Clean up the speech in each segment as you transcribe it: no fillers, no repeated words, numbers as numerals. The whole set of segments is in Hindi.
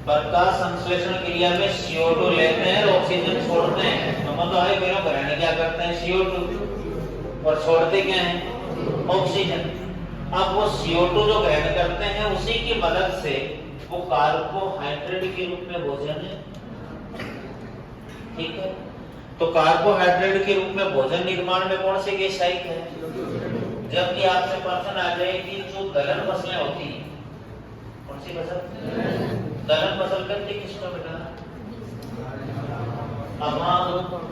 प्रकाश संश्लेषण क्रिया में CO2 लेते हैं और ऑक्सीजन छोड़ते हैं। तो मतलब है दोनों घराने क्या करते हैं CO2 और छोड़ते क्या हैं ऑक्सीजन। अब वो CO2 जो ग्रहण करते हैं उसी की मदद से वो कार्बोहाइड्रेट के रूप में भोजन है, ठीक है। तो कार्बोहाइड्रेट के रूप में भोजन निर्माण में कौन सी गैस सहायक है? जबकि आपसे प्रश्न आ जाए कि जो दलहन फसलें होती हैं, कौन सी फसल? दलहन फसल करते किसको बेटा? अब हम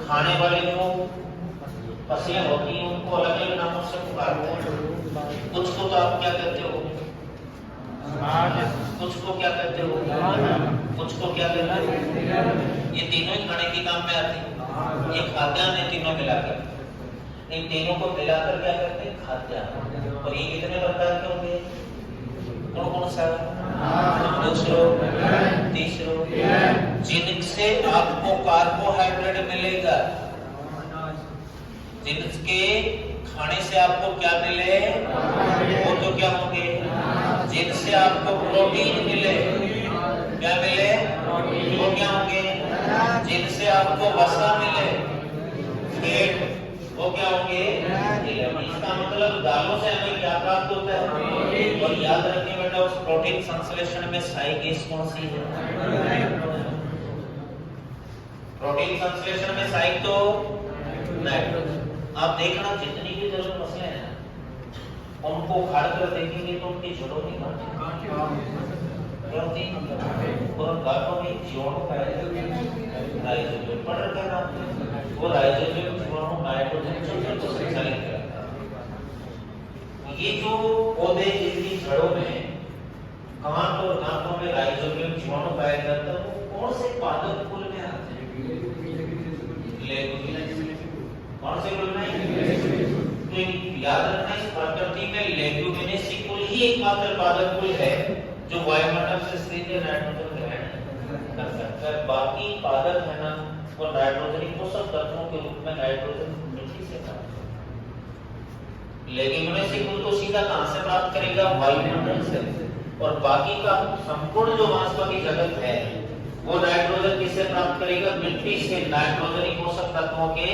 खाने वाले जो फसलें होती हैं उनको अलग अलग नामों से पुकारते हैं। कुछ को तो आप क्या कहते हो? कुछ को क्या कहते हो? कुछ को क्या कहते हो? ये तीनों ही खाने के काम में आते हैं। ये खाद्यान्न है तीनों मिलाकर, इन तीनों को मिलाकर क्या करते हैं खाद्यान्न। और ये कितने प्रकार के होंगे? कौन कौन सा? दूसरो, तीसरो, जिनसे आपको कार्बोहाइड्रेट मिलेगा, जिनके खाने से आपको क्या मिले वो तो क्या होंगे? जिनसे आपको प्रोटीन मिले, क्या मिले वो क्या होंगे? जिनसे आपको वसा मिले, फैट, वो क्या होंगे? इसका मतलब दालों से हमें क्या प्राप्त होता है? और याद रखिए बेटा उस प्रोटीन संश्लेषण में सहायक गैस कौन सी है? प्रोटीन संश्लेषण में सहायक तो नाइट्रोजन। आप देखना जितनी भी दलहन फसलें हैं उनको उखाड़ कर देखेंगे तो उनकी जड़ों में और गांठों में जीवाणु पाए राइजोबियम पढ़ रखा है ना, वो राइजोबियम जीवाणु नाइट्रोजन को संचालित करता है। ये जो पौधे जिनकी जड़ों में गांठ और गांठों में राइजोबियम जीवाणु पाया जाता है वो कौन से पादप कुल में आते हैं? लेगुमिनेसी। कौन से कुल में? तो याद रखना इस प्रकृति में लेगुमिनेसी कुल ही एकमात्र पादप कुल है जो वायुमंडल से सीधे नाइट्रोजन ग्रहण कर सकता है। बाकी पादप है ना वो नाइट्रोजन पोषक तत्वों के रूप में नाइट्रोजन मिट्टी से प्राप्त करता है। लेगुमिनेसी कुल तो सीधा कहां से प्राप्त करेगा? वायुमंडल से। और बाकी का संपूर्ण जो वनस्पति जगत है वो नाइट्रोजन किससे प्राप्त करेगा? मिट्टी से, नाइट्रोजन पोषक तत्वों के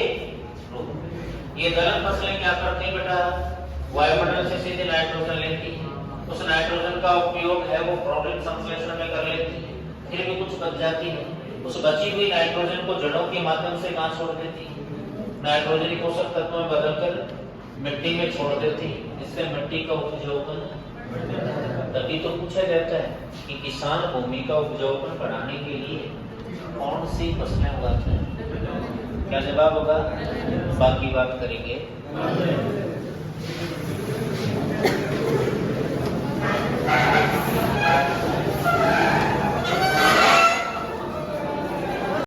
रूप में। ये दलहन फसलें क्या करती हैं बेटा? वायुमंडल से सीधे नाइट्रोजन लेती हैं, उस नाइट्रोजन का उपयोग है वो प्रोटीन संश्लेषण में कर लेती है, फिर भी कुछ बच जाती है, उस बची हुई नाइट्रोजन को जड़ों के माध्यम से कहां छोड़ देती है? नाइट्रोजन पोषक तत्वों में बदलकर मिट्टी में छोड़ देती है। इससे मिट्टी का उपजाऊपन, तभी तो पूछा जाता है कि किसान भूमि का उपजाऊपन बढ़ाने के लिए कौन सी फसलें उगाते हैं? क्या जवाब होगा? बाकी बात करेंगे।